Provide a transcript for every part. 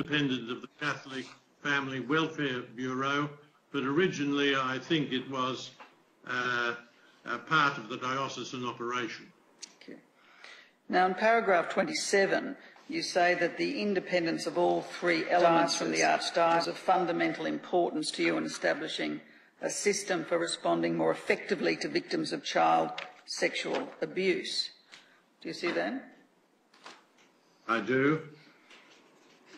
Independent of the Catholic Family Welfare Bureau, but originally I think it was a part of the diocesan operation. Okay. Now in paragraph 27 you say that the independence of all three elements from the Archdiocese is of fundamental importance to you in establishing a system for responding more effectively to victims of child sexual abuse. Do you see that? I do.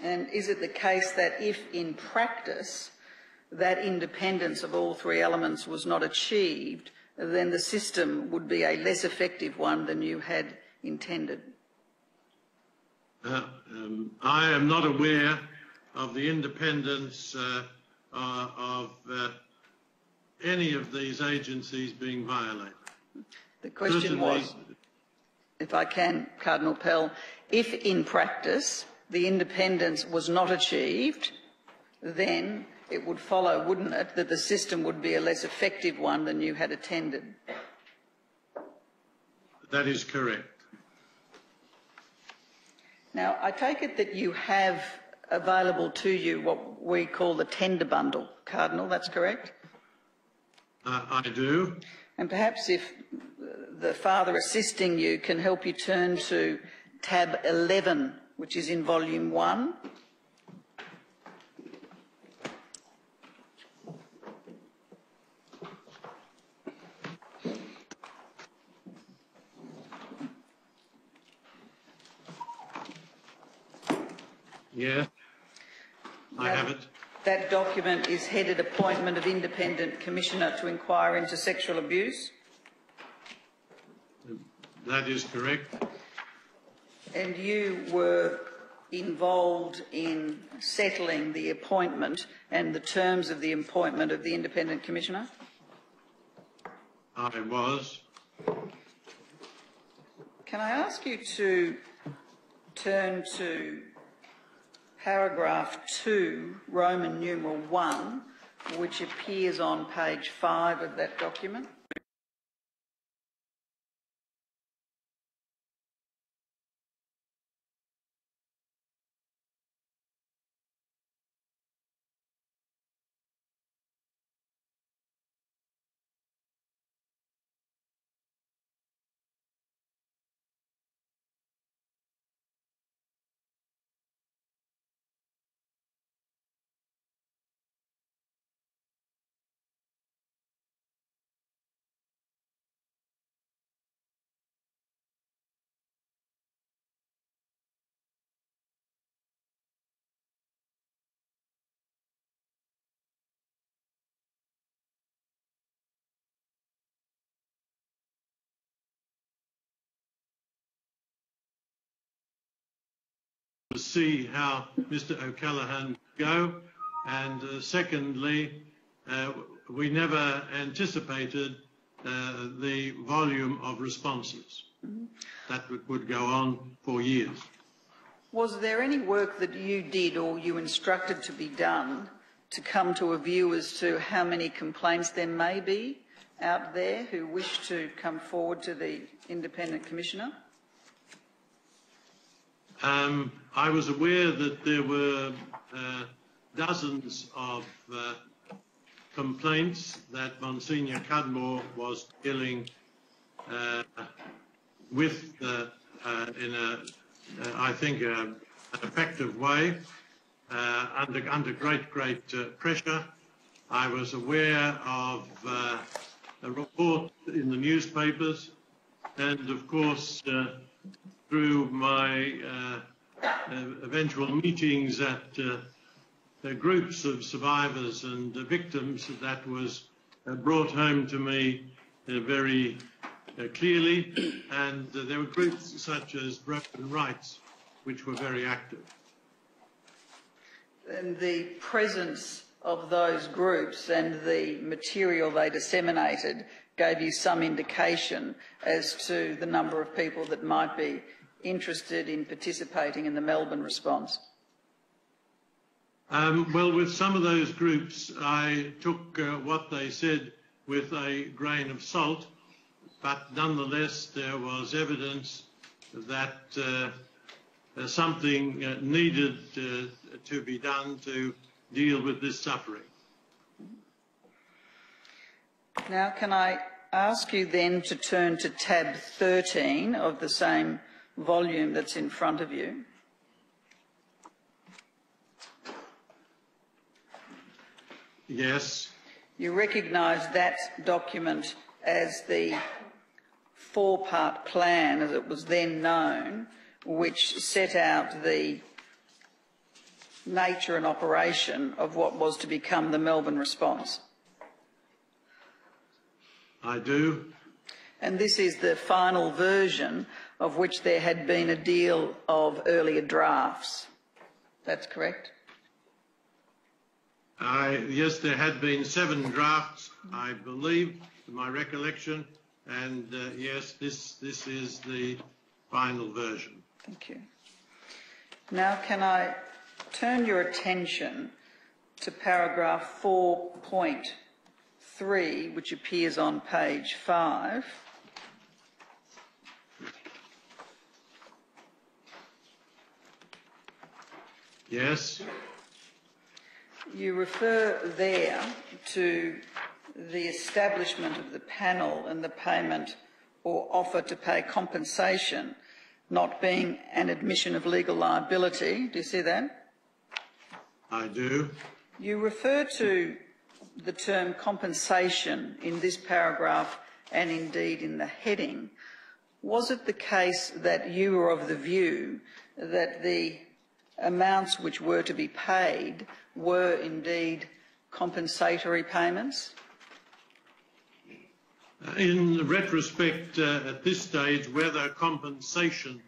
And is it the case that if in practice that independence of all three elements was not achieved, then the system would be a less effective one than you had intended? I am not aware of the independence of any of these agencies being violated. The question was, if I can, Cardinal Pell, if in practice the independence was not achieved, then it would follow, wouldn't it, that the system would be a less effective one than you had intended? That is correct. Now, I take it that you have available to you what we call the tender bundle, Cardinal, that's correct? I do. And perhaps if the Father assisting you can help you turn to tab 11, which is in volume 1. Yeah, I have it. That document is headed Appointment of Independent Commissioner to Inquire into Sexual Abuse. That is correct. And you were involved in settling the appointment and the terms of the appointment of the Independent Commissioner? I was. Can I ask you to turn to paragraph 2, Roman numeral 1, which appears on page 5 of that document? To see how Mr. O'Callaghan go, and secondly, we never anticipated the volume of responses. That would go on for years. Was there any work that you did or you instructed to be done to come to a view as to how many complaints there may be out there who wish to come forward to the Independent Commissioner? I was aware that there were dozens of complaints that Monsignor Cudmore was dealing with in I think, an effective way under great pressure. I was aware of a report in the newspapers, and of course through my eventual meetings at groups of survivors and victims, that was brought home to me very clearly, and there were groups such as Broken Rights which were very active. And the presence of those groups and the material they disseminated gave you some indication as to the number of people that might be interested in participating in the Melbourne response? Well, with some of those groups, I took what they said with a grain of salt, but nonetheless there was evidence that something needed to be done to deal with this suffering. Now, can I ask you then to turn to tab 13 of the same volume that's in front of you? Yes. You recognise that document as the four-part plan, as it was then known, which set out the nature and operation of what was to become the Melbourne response. I do. And this is the final version of which there had been a deal of earlier drafts. That's correct? Yes, there had been 7 drafts, I believe, to my recollection, and yes, this is the final version. Thank you. Now, can I turn your attention to paragraph 4.3, which appears on page 5. Yes. You refer there to the establishment of the panel and the payment or offer to pay compensation not being an admission of legal liability. Do you see that? I do. You refer to the term compensation in this paragraph and indeed in the heading. Was it the case that you were of the view that the amounts which were to be paid were indeed compensatory payments? In retrospect, at this stage, whether compensation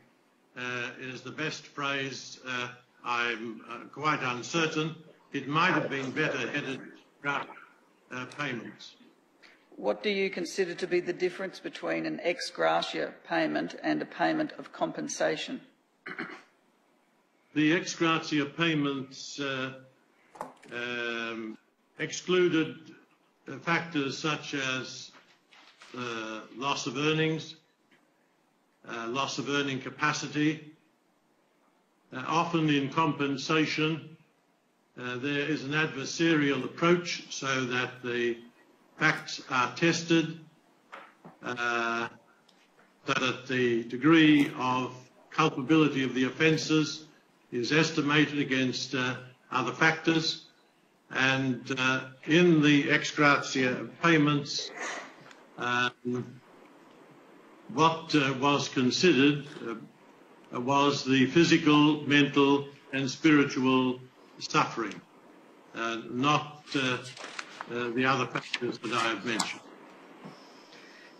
is the best phrase, I'm quite uncertain. It might have been better headed payments. What do you consider to be the difference between an ex gratia payment and a payment of compensation? The ex gratia payments excluded factors such as loss of earnings, loss of earning capacity. Often in compensation, there is an adversarial approach so that the facts are tested, so that the degree of culpability of the offences is estimated against other factors, and in the ex gratia payments, what was considered was the physical, mental and spiritual suffering, not the other factors that I have mentioned.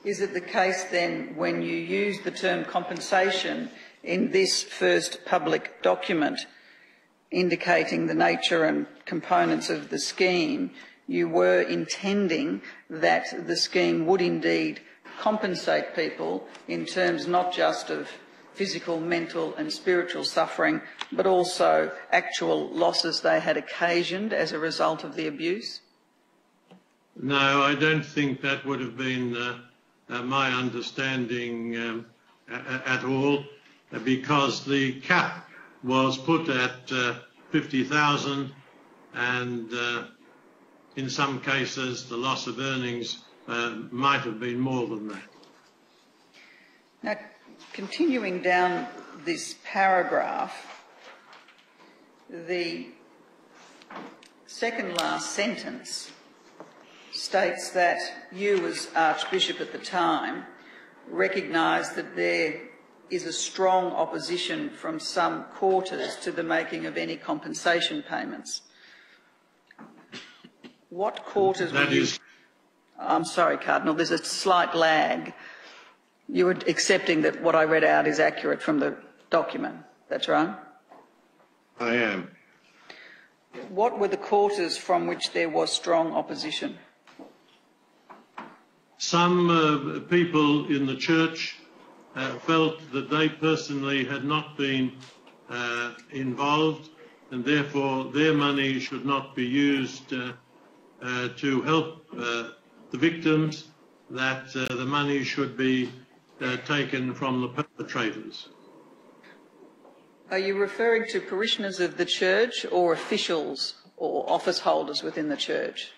Is it the case then, when you use the term compensation in this first public document indicating the nature and components of the scheme, you were intending that the scheme would indeed compensate people in terms not just of physical, mental and spiritual suffering, but also actual losses they had occasioned as a result of the abuse? No, I don't think that would have been my understanding at all, because the cap was put at 50,000, and in some cases the loss of earnings might have been more than that. Now, continuing down this paragraph, the second last sentence states that you, as Archbishop at the time, recognised that there is a strong opposition from some quarters to the making of any compensation payments. What quarters were you... I'm sorry, Cardinal, there's a slight lag. You were accepting that what I read out is accurate from the document. That's right? I am. What were the quarters from which there was strong opposition? Some people in the church felt that they personally had not been involved, and therefore their money should not be used to help the victims, that the money should be taken from the perpetrators. Are you referring to parishioners of the church or officials or office holders within the church?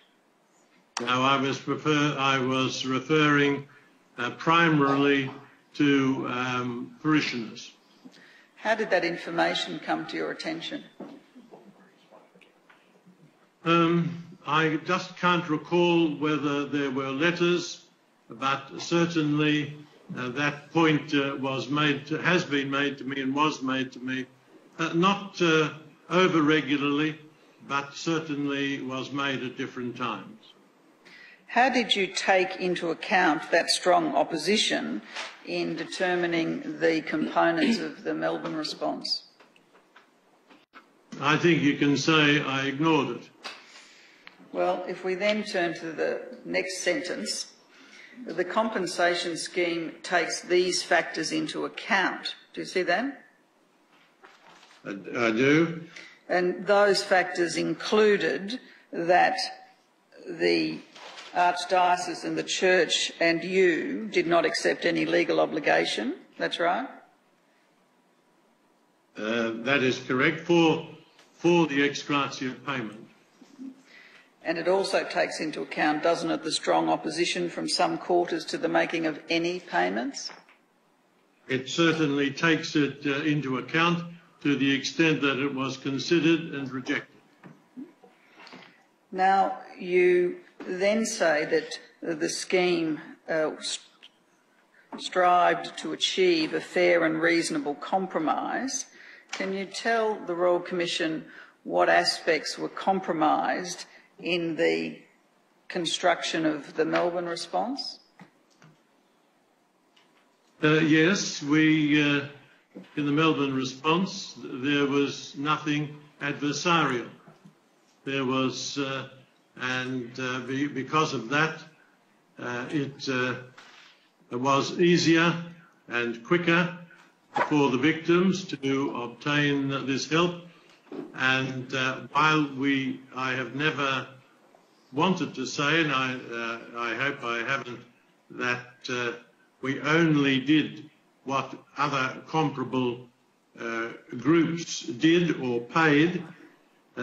No, I was referring primarily to parishioners. How did that information come to your attention? I just can't recall whether there were letters, but certainly that point has been made to me and was made to me, not over regularly, but certainly was made at different times. How did you take into account that strong opposition in determining the components of the Melbourne response? I think you can say I ignored it. Well, if we then turn to the next sentence, the compensation scheme takes these factors into account. Do you see that? I do. And those factors included that the Archdiocese and the Church and you did not accept any legal obligation. That's right? That is correct, for the ex gratia payment. And it also takes into account, doesn't it, the strong opposition from some quarters to the making of any payments? It certainly takes it into account to the extent that it was considered and rejected. Now, you then say that the scheme strived to achieve a fair and reasonable compromise. Can you tell the Royal Commission what aspects were compromised in the construction of the Melbourne response? Yes, in the Melbourne response, there was nothing adversarial. There was, because of that, it was easier and quicker for the victims to obtain this help. And while I have never wanted to say, and I hope I haven't, that we only did what other comparable groups did or paid,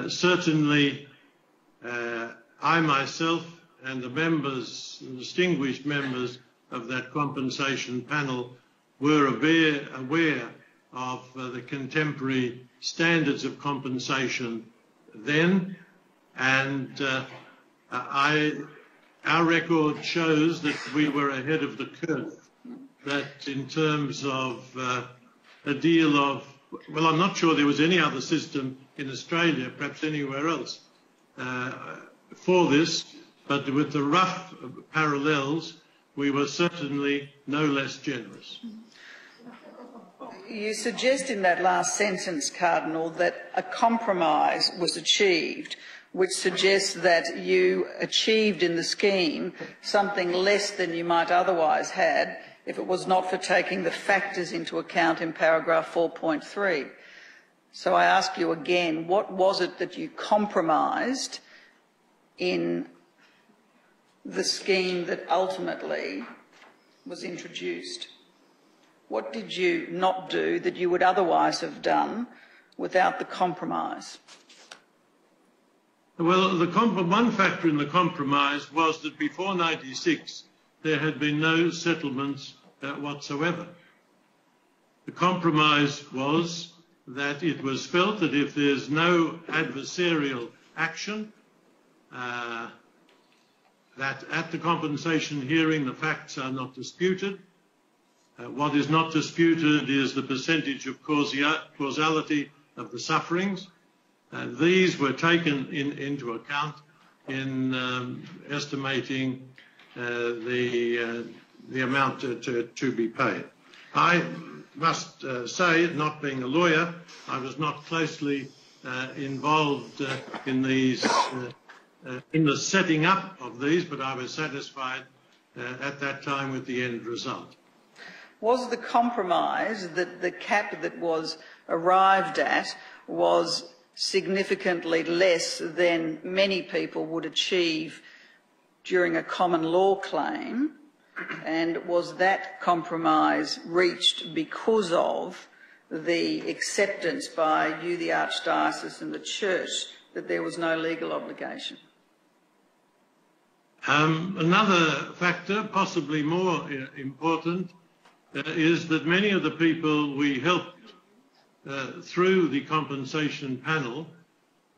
certainly I myself and the members, the distinguished members of that compensation panel, were aware of the contemporary standards of compensation then, and our record shows that we were ahead of the curve, that in terms of a deal of, well, I'm not sure there was any other system in Australia, perhaps anywhere else, for this, but with the rough parallels, we were certainly no less generous. You suggest in that last sentence, Cardinal, that a compromise was achieved. which suggests that you achieved in the scheme something less than you might otherwise had if it was not for taking the factors into account in paragraph 4.3. So I ask you again, what was it that you compromised in the scheme that ultimately was introduced? What did you not do that you would otherwise have done without the compromise? Well, one factor in the compromise was that before 96 there had been no settlements whatsoever. The compromise was that it was felt that if there's no adversarial action, that at the compensation hearing the facts are not disputed. What is not disputed is the percentage of causality of the sufferings. These were taken into account in estimating the amount to be paid. I must say, not being a lawyer, I was not closely involved in these, in the setting up of these, but I was satisfied at that time with the end result. Was the compromise that the cap that was arrived at was significantly less than many people would achieve during a common law claim, and was that compromise reached because of the acceptance by you, the Archdiocese and the Church, that there was no legal obligation? Another factor, possibly more important, is that many of the people we helped through the compensation panel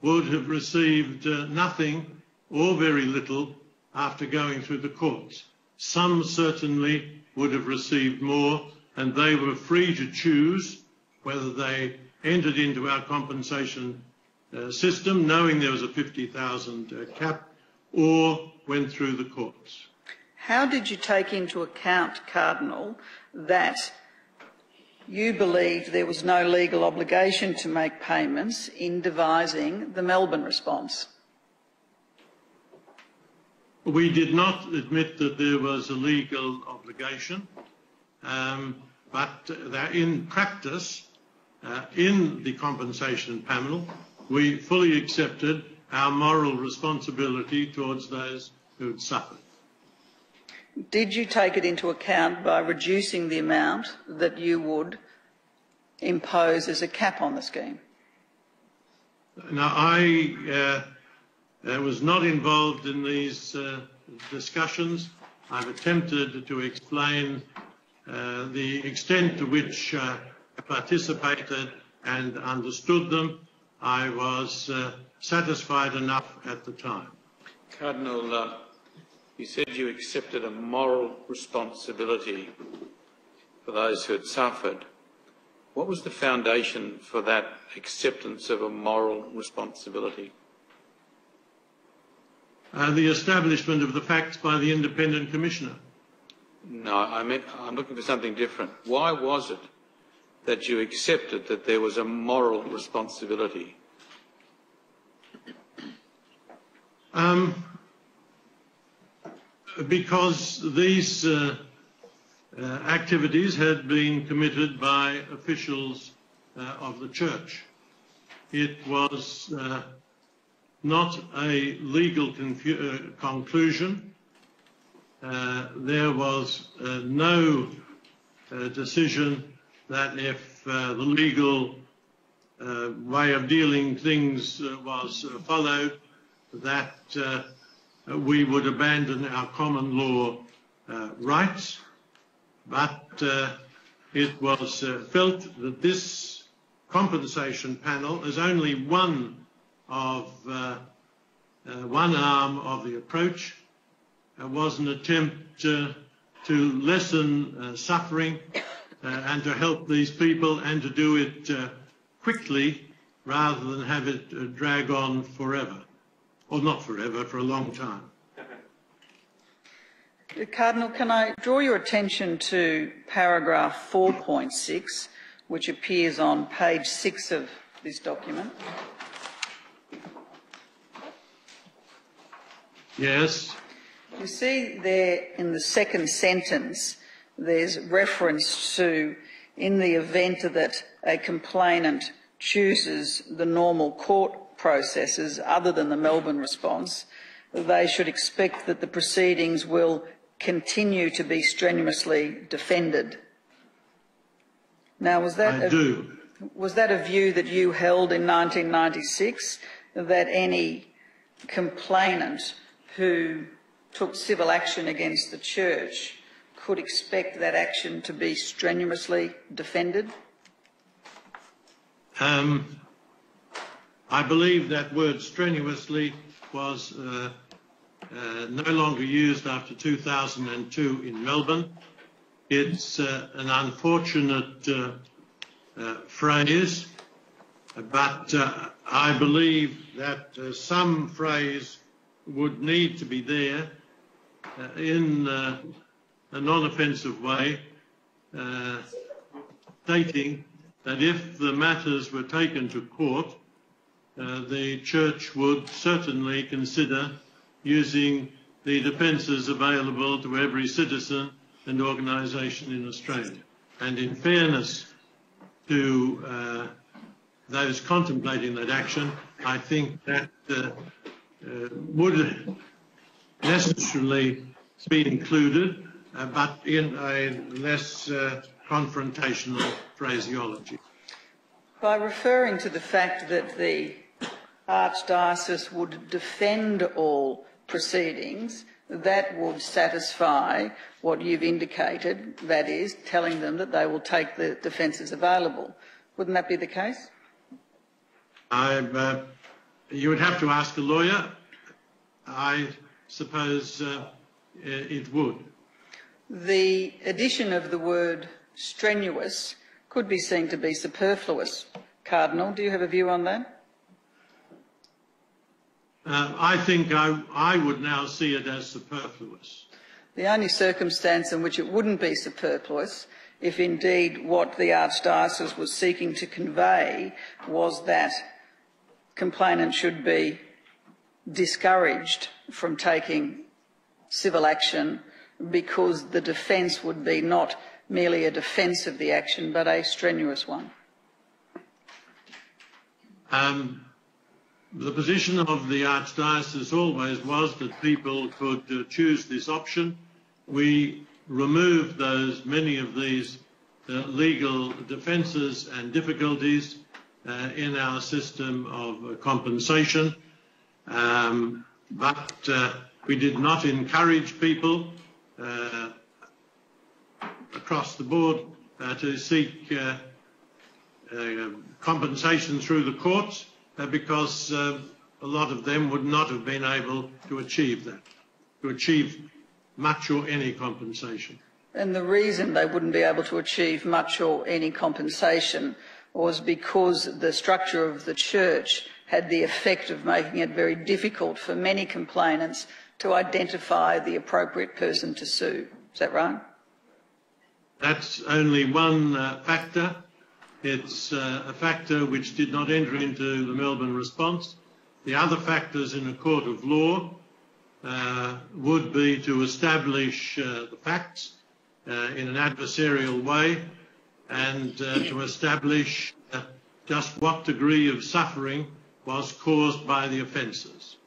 would have received nothing or very little after going through the courts. Some certainly would have received more, and they were free to choose whether they entered into our compensation system, knowing there was a 50,000 cap, or went through the courts. How did you take into account, Cardinal, that you believed there was no legal obligation to make payments in devising the Melbourne response? We did not admit that there was a legal obligation, but that in practice, in the compensation panel, we fully accepted our moral responsibility towards those who had suffered. Did you take it into account by reducing the amount that you would impose as a cap on the scheme? Now, I was not involved in these discussions. I've attempted to explain the extent to which I participated and understood them. I was satisfied enough at the time. Cardinal, you said you accepted a moral responsibility for those who had suffered. What was the foundation for that acceptance of a moral responsibility? The establishment of the facts by the independent commissioner. No, I'm looking for something different. Why was it that you accepted that there was a moral responsibility? Because these activities had been committed by officials of the Church. It was not a legal conclusion. There was no decision that if the legal way of dealing things was followed, that we would abandon our common law rights. But it was felt that this compensation panel is only one arm of the approach. Was an attempt to lessen suffering and to help these people, and to do it quickly rather than have it drag on forever. Or not forever, for a long time. Cardinal, can I draw your attention to paragraph 4.6, which appears on page 6 of this document? Yes. You see there in the second sentence, there's reference to, in the event that a complainant chooses the normal court processes other than the Melbourne response, they should expect that the proceedings will continue to be strenuously defended. Now, was that a view that you held in 1996, that any complainant who took civil action against the Church could expect that action to be strenuously defended? I believe that word strenuously was no longer used after 2002 in Melbourne. It's an unfortunate phrase, but I believe that some phrase would need to be there in a non-offensive way, stating that if the matters were taken to court, the Church would certainly consider using the defences available to every citizen and organisation in Australia. And in fairness to those contemplating that action, I think that would necessarily be included, but in a less confrontational phraseology. By referring to the fact that the Archdiocese would defend all proceedings, that would satisfy what you've indicated, that is, telling them that they will take the defences available. Wouldn't that be the case? You would have to ask a lawyer. I suppose it would. The addition of the word strenuous could be seen to be superfluous. Cardinal, do you have a view on that? I think I would now see it as superfluous. The only circumstance in which it wouldn't be superfluous, if indeed what the Archdiocese was seeking to convey was that complainants should be discouraged from taking civil action because the defence would be not merely a defence of the action but a strenuous one. The position of the Archdiocese always was that people could choose this option. We removed many of these legal defences and difficulties in our system of compensation, but we did not encourage people across the board to seek compensation through the courts because a lot of them would not have been able to achieve that, to achieve much or any compensation. And the reason they wouldn't be able to achieve much or any compensation was because the structure of the Church had the effect of making it very difficult for many complainants to identify the appropriate person to sue. Is that right? That's only one factor. It's a factor which did not enter into the Melbourne response. The other factors in a court of law would be to establish the facts in an adversarial way and to establish just what degree of suffering was caused by the offences.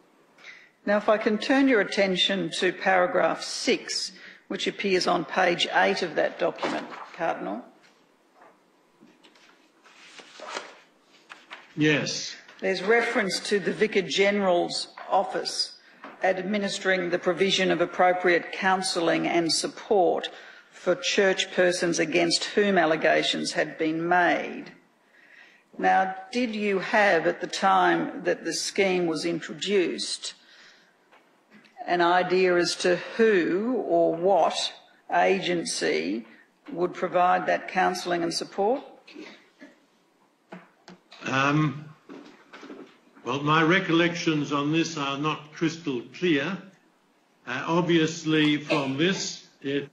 Now, if I can turn your attention to paragraph 6, which appears on page 8 of that document, Cardinal. Yes. There's reference to the Vicar General's office administering the provision of appropriate counselling and support for church persons against whom allegations had been made. Now, did you have, at the time that the scheme was introduced, an idea as to who or what agency would provide that counselling and support? Well, my recollections on this are not crystal clear. Obviously, from this, it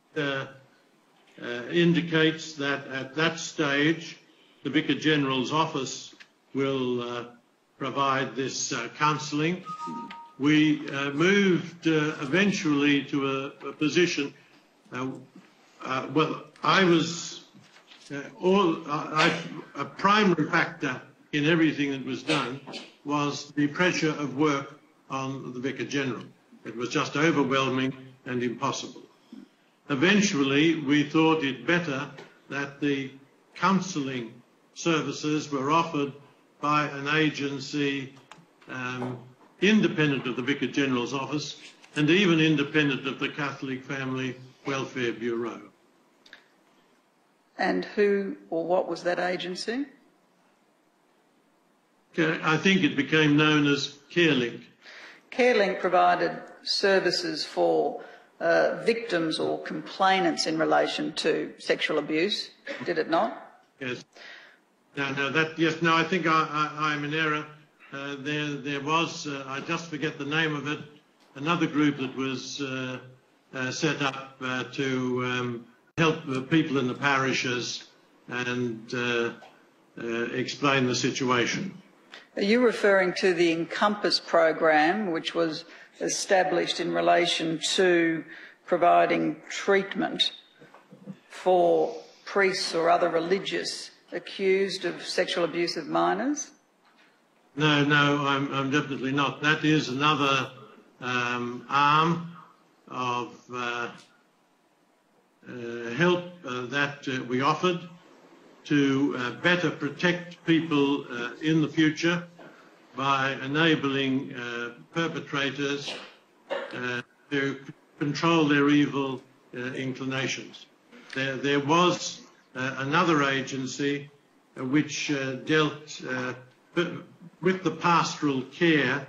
indicates that at that stage, the Vicar General's office will provide this counselling. we moved eventually to a position. Well, I was a primary factor in everything that was done was the pressure of work on the Vicar General. It was just overwhelming and impossible. Eventually, we thought it better that the counselling services were offered by an agency independent of the Vicar General's office and even independent of the Catholic Family Welfare Bureau. And who or what was that agency? I think it became known as CareLink. CareLink provided services for victims or complainants in relation to sexual abuse, did it not? Yes. No, I think I'm in error. There was, I just forget the name of it, another group that was set up to help the people in the parishes and explain the situation. Are you referring to the Encompass program, which was established in relation to providing treatment for priests or other religious accused of sexual abuse of minors? No, I'm definitely not. That is another arm of help that we offered to better protect people in the future by enabling perpetrators to control their evil inclinations. There was another agency which dealt with the pastoral care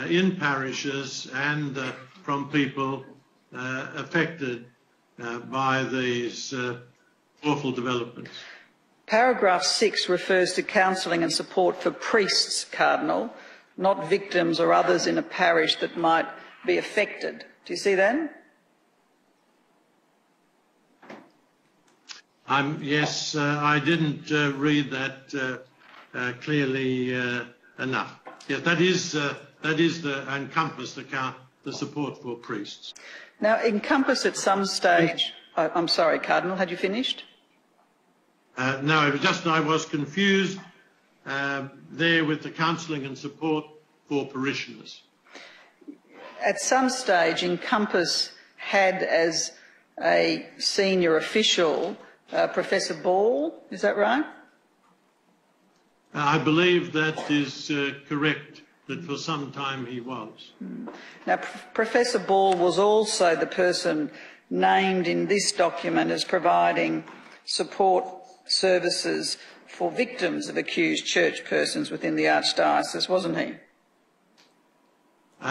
in parishes and from people affected by these awful developments. Paragraph 6 refers to counselling and support for priests, Cardinal, not victims or others in a parish that might be affected. Do you see that? Yes, I didn't read that clearly enough. Yes, that is the Encompass, the support for priests. Now, Encompass at some stage... I'm sorry, Cardinal, had you finished? No, it was just I was confused there with the counselling and support for parishioners. At some stage, Encompass had as a senior official Professor Ball, is that right? I believe that is correct, that for some time he was. Now, Professor Ball was also the person named in this document as providing support services for victims of accused church persons within the Archdiocese, wasn't he?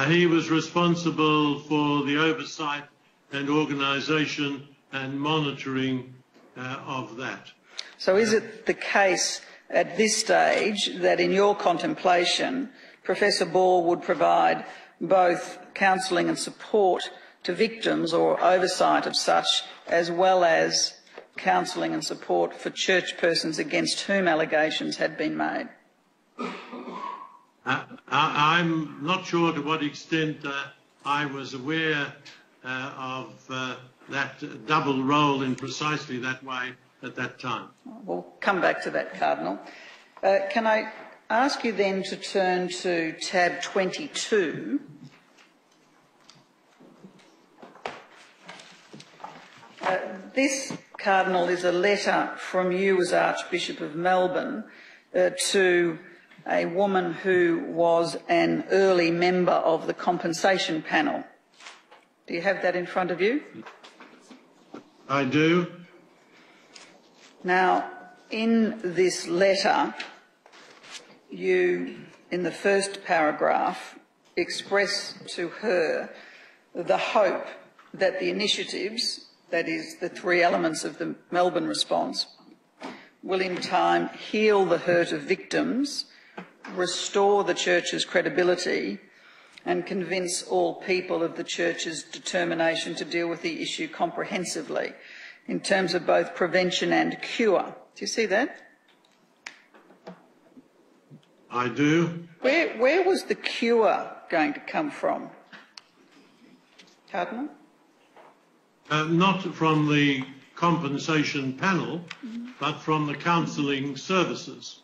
He was responsible for the oversight and organisation and monitoring of that. So is it the case at this stage that in your contemplation Professor Ball would provide both counselling and support to victims or oversight of such, as well as counselling and support for church persons against whom allegations had been made? I'm not sure to what extent I was aware of that double role in precisely that way at that time. We'll come back to that, Cardinal. Can I ask you then to turn to tab 22. This, Cardinal, is a letter from you as Archbishop of Melbourne to a woman who was an early member of the compensation panel. Do you have that in front of you? I do. Now, in this letter, you, in the first paragraph, express to her the hope that the initiatives, that is, the three elements of the Melbourne response, will in time heal the hurt of victims, restore the Church's credibility, and convince all people of the Church's determination to deal with the issue comprehensively in terms of both prevention and cure. Do you see that? I do. Where was the cure going to come from? Cardinal? Not from the compensation panel, but from the counselling services.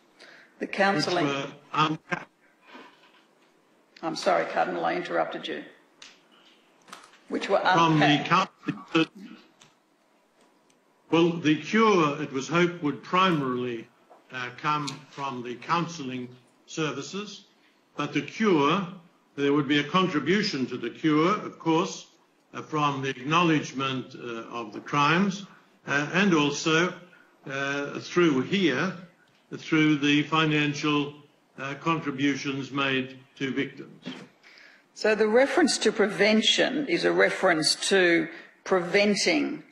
The counselling... Which were uncapped. I'm sorry, Cardinal, I interrupted you. Which were From the uncapped. Well, the cure, it was hoped, would primarily come from the counselling services, but the cure, there would be a contribution to the cure, of course, from the acknowledgement of the crimes, and also through the financial contributions made to victims. So the reference to prevention is a reference to preventing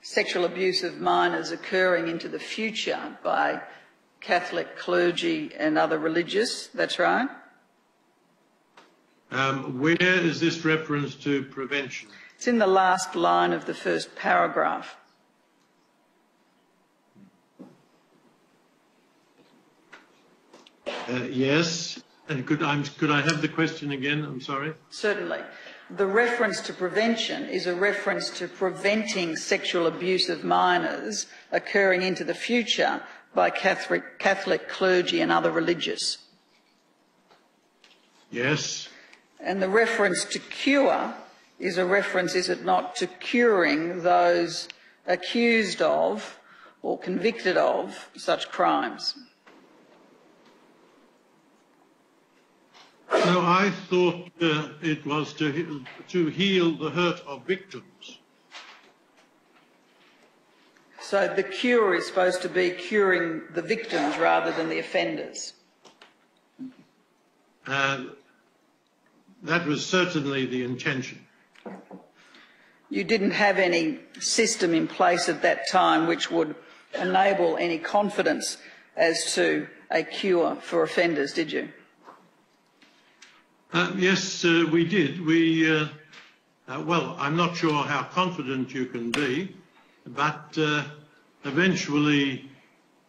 sexual abuse of minors occurring into the future by Catholic clergy and other religious, that's right? Where is this reference to prevention? It's in the last line of the first paragraph. Yes. And could I have the question again? I'm sorry. Certainly. The reference to prevention is a reference to preventing sexual abuse of minors occurring into the future by Catholic clergy and other religious. Yes. And the reference to cure is a reference, is it not, to curing those accused of or convicted of such crimes? No, I thought it was to heal the hurt of victims. So the cure is supposed to be curing the victims rather than the offenders? That was certainly the intention. You didn't have any system in place at that time which would enable any confidence as to a cure for offenders, did you? Yes, we did. Well, I'm not sure how confident you can be, but eventually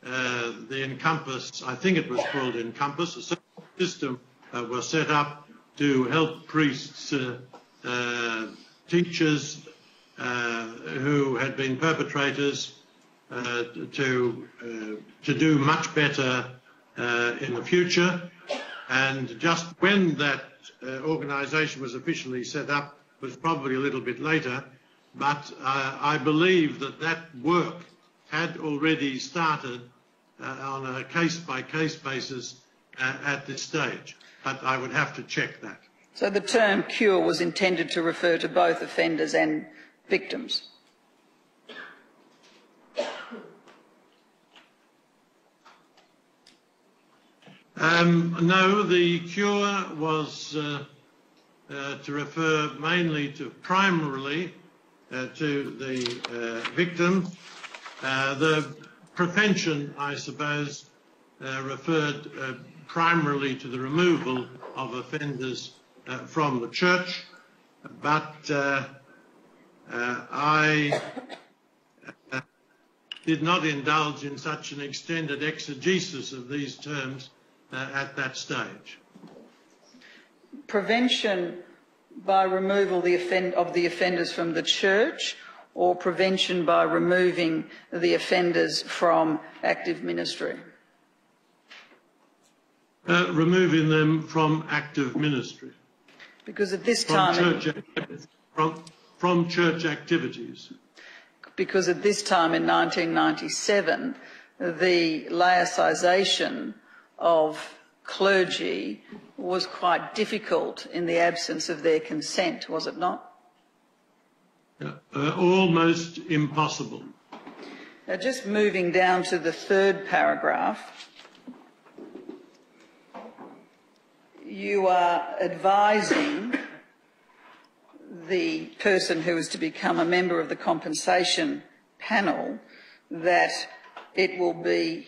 the Encompass, I think it was called Encompass, a system was set up to help priests, teachers who had been perpetrators to do much better in the future. And just when that organisation was officially set up was probably a little bit later, but I believe that work had already started on a case-by-case basis at this stage, but I would have to check that. So the term cure was intended to refer to both offenders and victims? No, the cure was to refer mainly to primarily to the victim. The prevention, I suppose, referred primarily to the removal of offenders from the church, but I did not indulge in such an extended exegesis of these terms at that stage. Prevention by removal of the offenders from the church, or prevention by removing the offenders from active ministry? Removing them from active ministry. Because at this time... From church activities. Because at this time in 1997, the laicization of clergy was quite difficult in the absence of their consent, was it not? Almost impossible. Now, just moving down to the third paragraph, you are advising the person who is to become a member of the compensation panel that it will be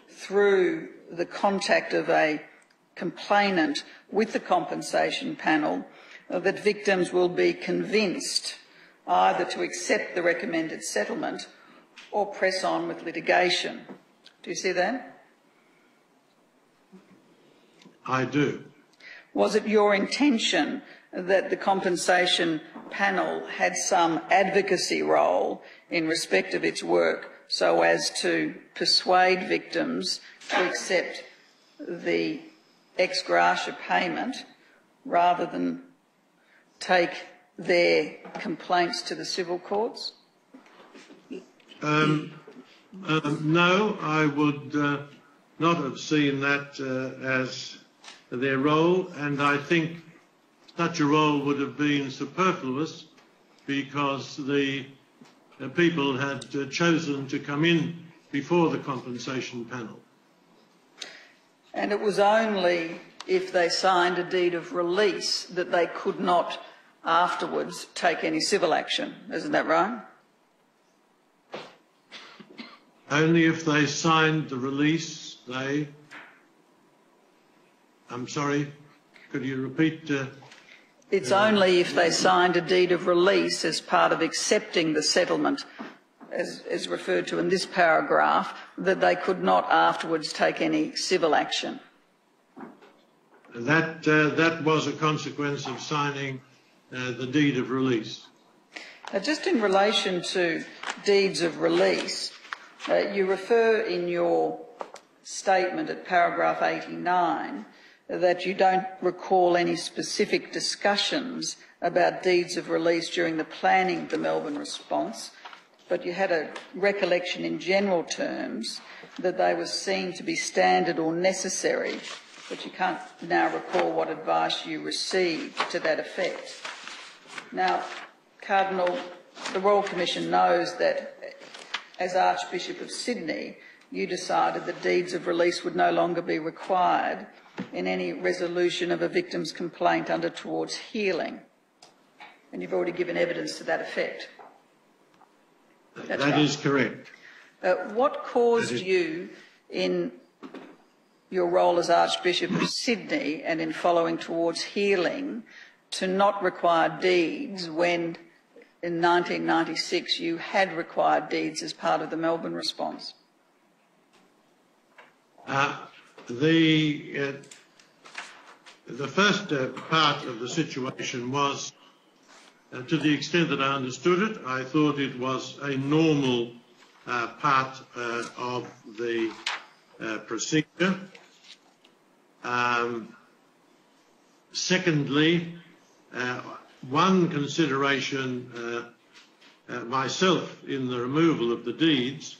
through the contact of a complainant with the compensation panel that victims will be convinced either to accept the recommended settlement or press on with litigation. Do you see that? I do. Was it your intention that the compensation panel had some advocacy role in respect of its work so as to persuade victims to accept the ex gratia payment rather than take their complaints to the civil courts? No, I would not have seen that as their role, and I think such a role would have been superfluous because the people had chosen to come in before the compensation panel. And it was only if they signed a deed of release that they could not afterwards take any civil action. Isn't that right? Only if they signed the release, I'm sorry, could you repeat? It's only if they signed a deed of release as part of accepting the settlement, as referred to in this paragraph, that they could not afterwards take any civil action. That was a consequence of signing the deed of release. Just in relation to deeds of release, you refer in your statement at paragraph 89 that you don't recall any specific discussions about deeds of release during the planning of the Melbourne response, but you had a recollection in general terms that they were seen to be standard or necessary, but you can't now recall what advice you received to that effect. Now, Cardinal, the Royal Commission knows that as Archbishop of Sydney, you decided that deeds of release would no longer be required in any resolution of a victim's complaint under towards healing. And you've already given evidence to that effect. That right. Is correct. What caused you, in your role as Archbishop of Sydney and in following towards healing, to not require deeds when in 1996 you had required deeds as part of the Melbourne response? The first part of the situation was, to the extent that I understood it, I thought it was a normal part of the procedure. Secondly, one consideration myself in the removal of the deeds,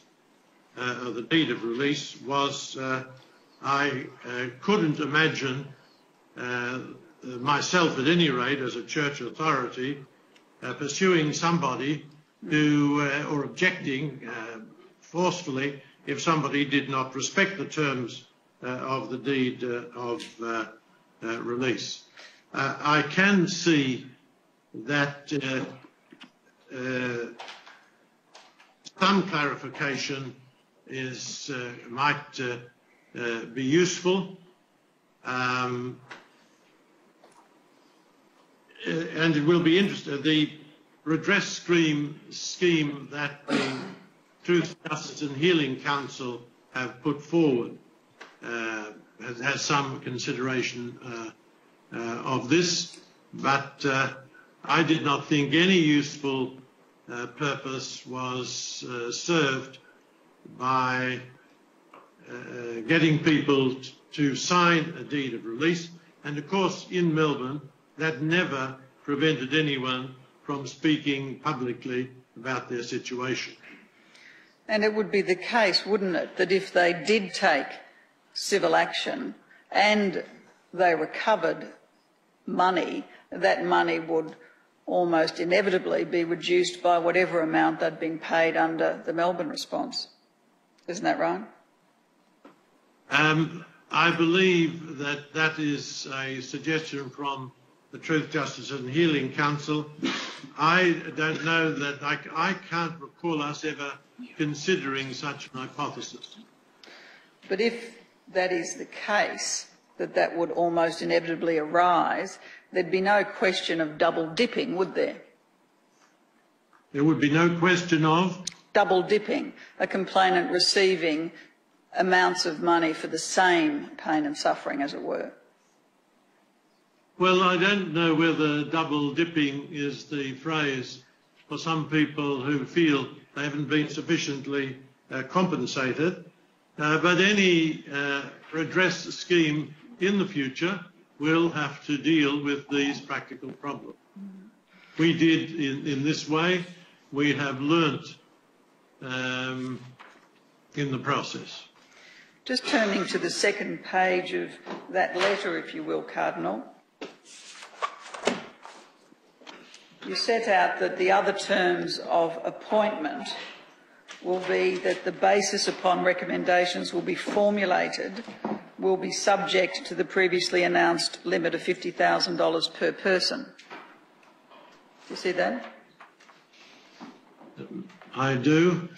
the deed of release, was I couldn't imagine myself, at any rate, as a church authority, pursuing somebody who, or objecting forcefully if somebody did not respect the terms of the deed of release. I can see that some clarification might be useful, and it will be interesting. The redress scheme that the Truth, Justice and Healing Council have put forward has some consideration of this, but I did not think any useful purpose was served by getting people to sign a deed of release. And of course, in Melbourne, that never prevented anyone from speaking publicly about their situation. And it would be the case, wouldn't it, that if they did take civil action and they recovered money, that money would almost inevitably be reduced by whatever amount they'd been paid under the Melbourne response. Isn't that right? I believe that that is a suggestion from the Truth, Justice and Healing Council. I don't know that I can't recall us ever considering such an hypothesis. But if that is the case, that would almost inevitably arise, there'd be no question of double dipping, would there? There would be no question of? Double dipping, a complainant receiving amounts of money for the same pain and suffering, as it were. Well, I don't know whether double dipping is the phrase for some people who feel they haven't been sufficiently compensated, but any redress scheme in the future will have to deal with these practical problems. We did in this way. We have learnt in the process. Just turning to the second page of that letter, if you will, Cardinal. You set out that the other terms of appointment will be that the basis upon recommendations will be formulated will be subject to the previously announced limit of $50,000 per person. Do you see that? I do.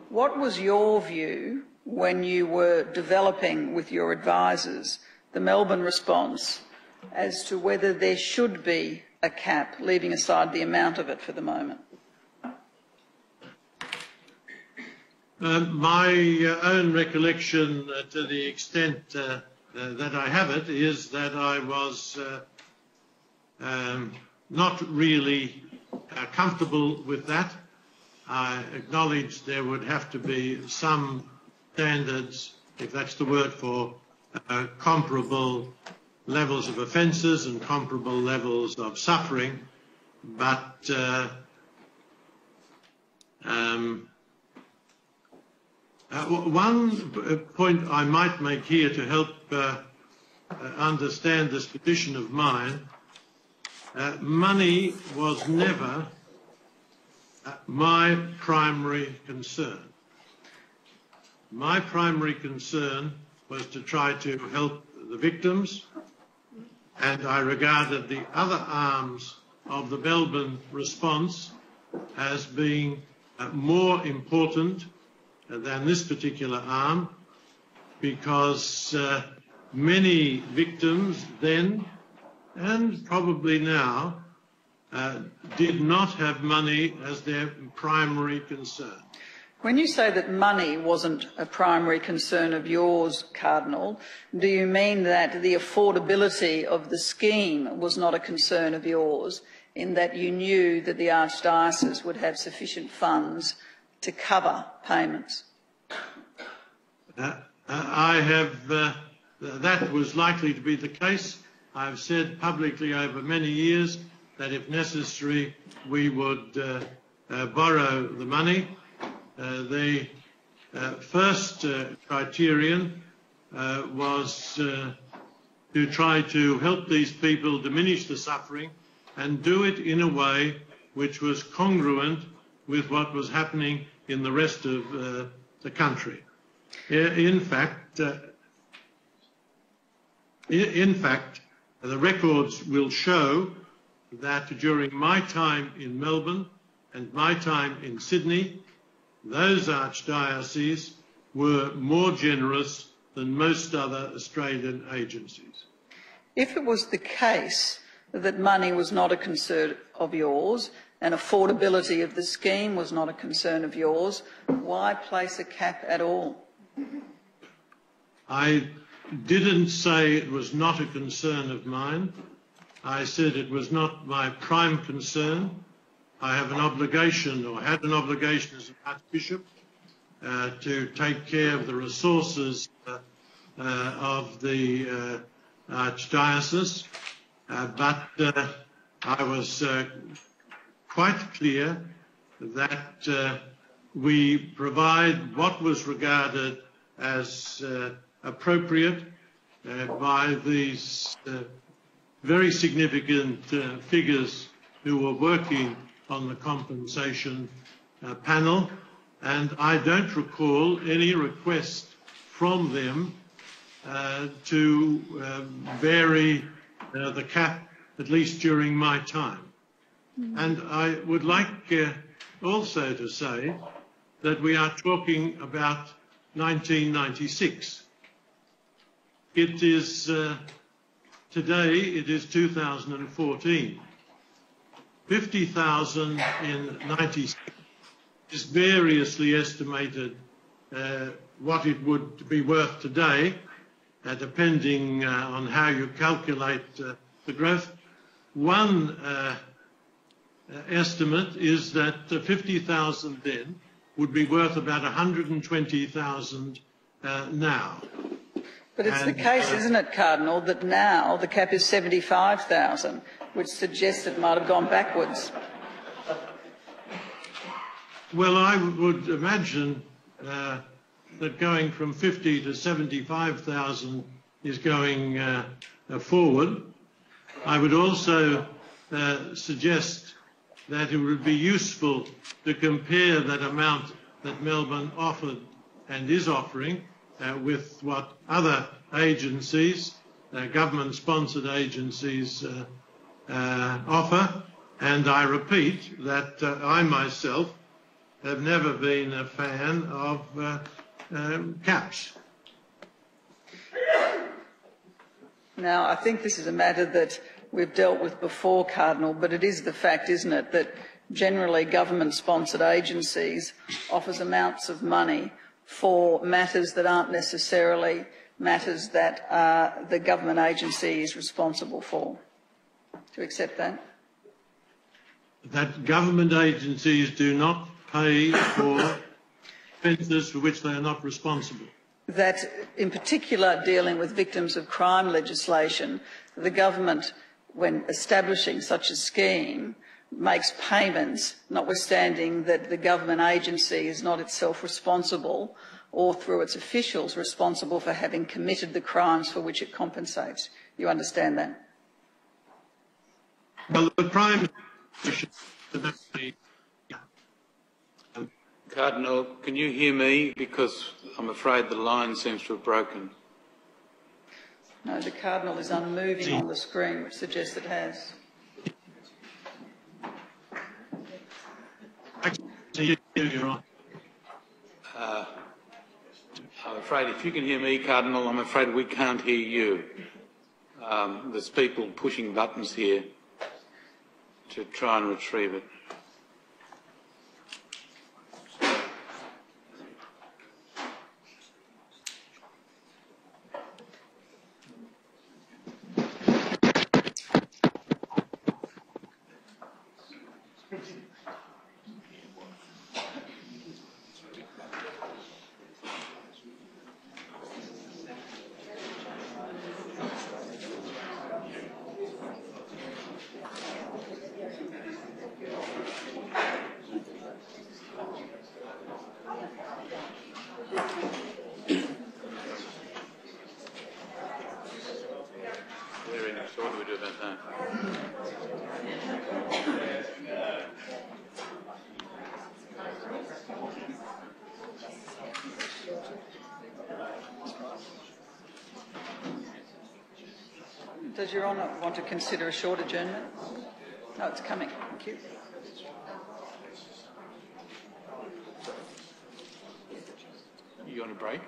What was your view when you were developing with your advisors the Melbourne response as to whether there should be a cap, leaving aside the amount of it for the moment? My own recollection, to the extent that I have it, is that I was not really comfortable with that. I acknowledged there would have to be some standards, if that's the word, for comparable levels of offences and comparable levels of suffering, but one point I might make here to help understand this position of mine, money was never my primary concern. My primary concern was to try to help the victims, and I regarded the other arms of the Melbourne response as being more important than this particular arm, because many victims then, and probably now, did not have money as their primary concern. When you say that money wasn't a primary concern of yours, Cardinal, do you mean that the affordability of the scheme was not a concern of yours, in that you knew that the Archdiocese would have sufficient funds to cover payments? That was likely to be the case. I've said publicly over many years that if necessary we would borrow the money. The first criterion was to try to help these people diminish the suffering and do it in a way which was congruent with what was happening in the rest of the country. In fact, the records will show that during my time in Melbourne and my time in Sydney, those archdioceses were more generous than most other Australian agencies. If it was the case that money was not a concern of yours and affordability of the scheme was not a concern of yours, why place a cap at all? I didn't say it was not a concern of mine. I said it was not my prime concern. I have an obligation, or had an obligation as an Archbishop, to take care of the resources of the Archdiocese, but I was quite clear that we provide what was regarded as appropriate by these very significant figures who were working on the compensation panel, and I don't recall any request from them to vary the cap, at least during my time. And I would like also to say that we are talking about 1996. It is today, it is 2014. 50,000 in 96 is variously estimated what it would be worth today, depending on how you calculate the growth. One estimate is that 50,000 then would be worth about 120,000 now. But it's the case, isn't it, Cardinal, that now the cap is 75,000, which suggests it might have gone backwards. Well, I would imagine that going from 50 to 75,000 is going forward. I would also suggest that it would be useful to compare that amount that Melbourne offered and is offering with what other agencies, government-sponsored agencies, offer. And I repeat that I myself have never been a fan of caps. Now, I think this is a matter that we've dealt with before, Cardinal, but it is the fact, isn't it, that generally government-sponsored agencies offers amounts of money for matters that aren't necessarily matters that the government agency is responsible for. Do you accept that? That government agencies do not pay for offences for which they are not responsible. That, in particular, dealing with victims of crime legislation, the government, when establishing such a scheme, makes payments, notwithstanding that the government agency is not itself responsible or through its officials responsible for having committed the crimes for which it compensates. You understand that? Well, the crime... Cardinal, can you hear me? Because I'm afraid the line seems to have broken. No, the Cardinal is unmoving on the screen, which suggests it has. Actually, you're right. I'm afraid if you can hear me, Cardinal, I'm afraid we can't hear you. There's people pushing buttons here to try and retrieve it. So what do we do about that? Does Your Honour want to consider a short adjournment? No, it's coming. Thank you. You want a break?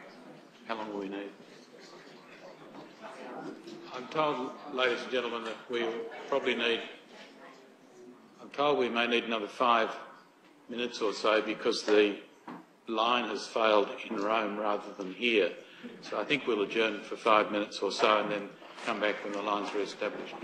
How long will we need? I'm told, ladies and gentlemen, that we probably need... I'm told we may need another 5 minutes or so because the line has failed in Rome rather than here. So I think we'll adjourn for 5 minutes or so and then come back when the line's re-established.